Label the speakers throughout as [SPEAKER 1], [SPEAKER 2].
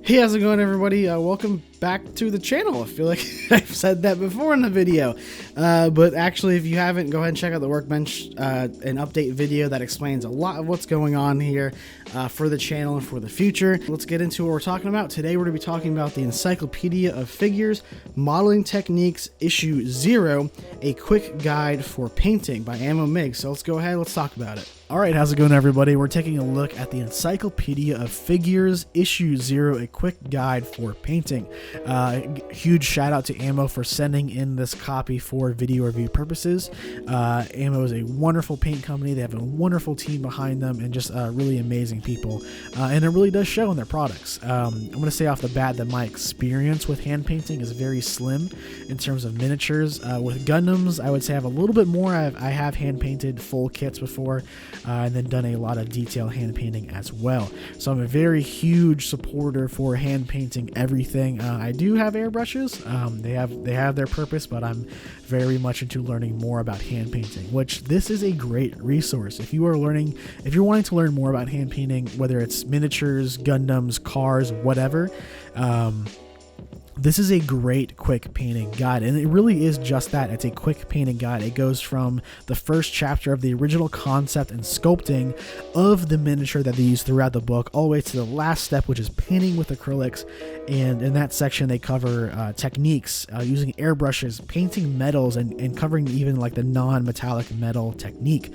[SPEAKER 1] Hey, how's it going, everybody? Welcome back to the channel. I feel like I've said that before in the video, but actually, if you haven't, go ahead and check out the workbench an update video that explains a lot of what's going on here for the channel and for the future. Let's get into what we're talking about. Today we're going to be talking about the Encyclopedia of Figures, Modeling Techniques, Issue 0, A Quick Guide for Painting by Ammo Mig. So let's go ahead, let's talk about it. Alright, how's it going, everybody? We're taking a look at the Encyclopedia of Figures, Issue 0, A Quick Guide for Painting. Huge shout out to Ammo for sending in this copy for video review purposes. Ammo is a wonderful paint company. They have a wonderful team behind them and just really amazing people. And it really does show in their products. I'm going to say off the bat that my experience with hand painting is very slim in terms of miniatures. With Gundams, I would say I have a little bit more. I have hand painted full kits before. And then done a lot of detail hand painting as well. So I'm a very huge supporter for hand painting everything. I do have airbrushes. They have their purpose, but I'm very much into learning more about hand painting, which this is a great resource. If you're wanting to learn more about hand painting, whether it's miniatures, Gundams, cars, whatever, this is a great quick painting guide, and it really is just that. It's a quick painting guide. It goes from the first chapter of the original concept and sculpting of the miniature that they use throughout the book, all the way to the last step, which is painting with acrylics. And in that section, they cover techniques using airbrushes, painting metals, and covering even like the non-metallic metal technique,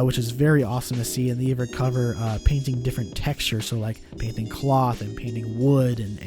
[SPEAKER 1] which is very awesome to see. And they even cover painting different textures, so like painting cloth and painting wood and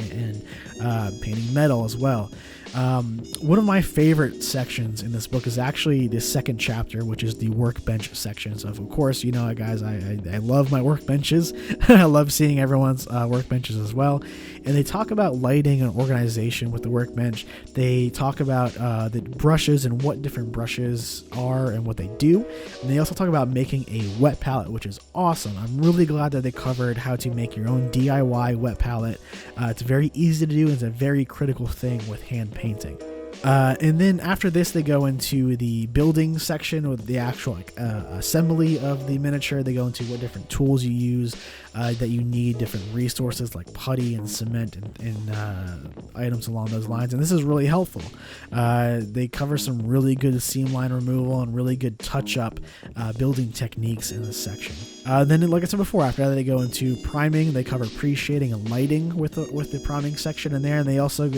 [SPEAKER 1] painting metal as well. One of my favorite sections in this book is actually the second chapter, which is the workbench section. So of course, you know, guys, I love my workbenches. I love seeing everyone's workbenches as well. And they talk about lighting and organization with the workbench. They talk about the brushes and what different brushes are and what they do. And they also talk about making a wet palette, which is awesome. I'm really glad that they covered how to make your own DIY wet palette. It's very easy to do, and it's a very critical thing with hand painting. And then after this, they go into the building section with the actual assembly of the miniature. They go into what different tools you use that you need, different resources like putty and cement and items along those lines. And this is really helpful. They cover some really good seam line removal and really good touch-up building techniques in this section. Then, like I said before, after that, they go into priming. They cover pre-shading and lighting with the priming section in there. And they also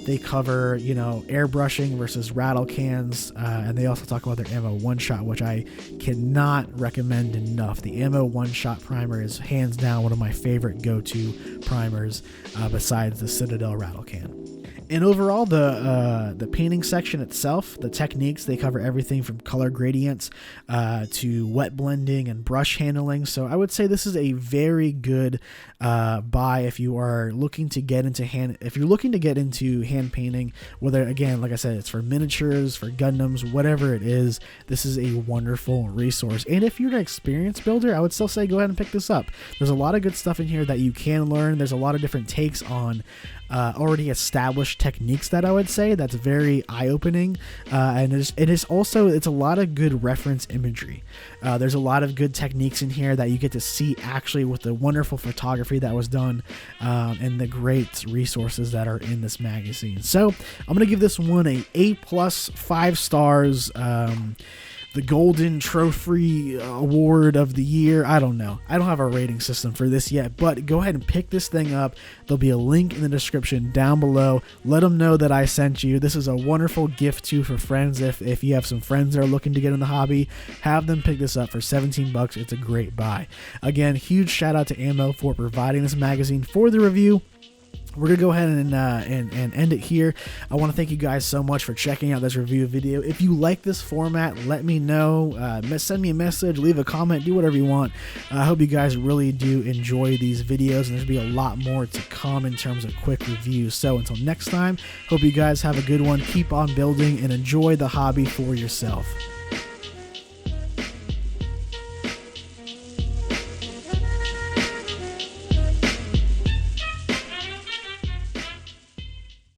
[SPEAKER 1] they cover, you know, airbrushing versus rattle cans, and they also talk about their ammo one-shot, which I cannot recommend enough. The ammo one-shot primer is hands down one of my favorite go-to primers besides the Citadel rattle can. And overall, the painting section itself, the techniques, they cover everything from color gradients to wet blending and brush handling. So I would say this is a very good buy if you are looking to get into hand painting. Whether, again, like I said, it's for miniatures, for Gundams, whatever it is, this is a wonderful resource. And if you're an experienced builder, I would still say go ahead and pick this up. There's a lot of good stuff in here that you can learn. There's a lot of different takes on already established techniques that I would say that's very eye-opening, and it's a lot of good reference imagery. There's a lot of good techniques in here that you get to see actually with the wonderful photography that was done and the great resources that are in this magazine. So I'm gonna give this one a A+, 5 stars. The Golden Trophy Award of the Year. I don't know. I don't have a rating system for this yet, but go ahead and pick this thing up. There'll be a link in the description down below. Let them know that I sent you. This is a wonderful gift too for friends. If you have some friends that are looking to get in the hobby, have them pick this up for 17 bucks. It's a great buy. Again, huge shout out to Ammo for providing this magazine for the review. We're going to go ahead and end it here. I want to thank you guys so much for checking out this review video. If you like this format, let me know. Send me a message, leave a comment, do whatever you want. I hope you guys really do enjoy these videos, and there'll be a lot more to come in terms of quick reviews. So until next time, hope you guys have a good one. Keep on building and enjoy the hobby for yourself.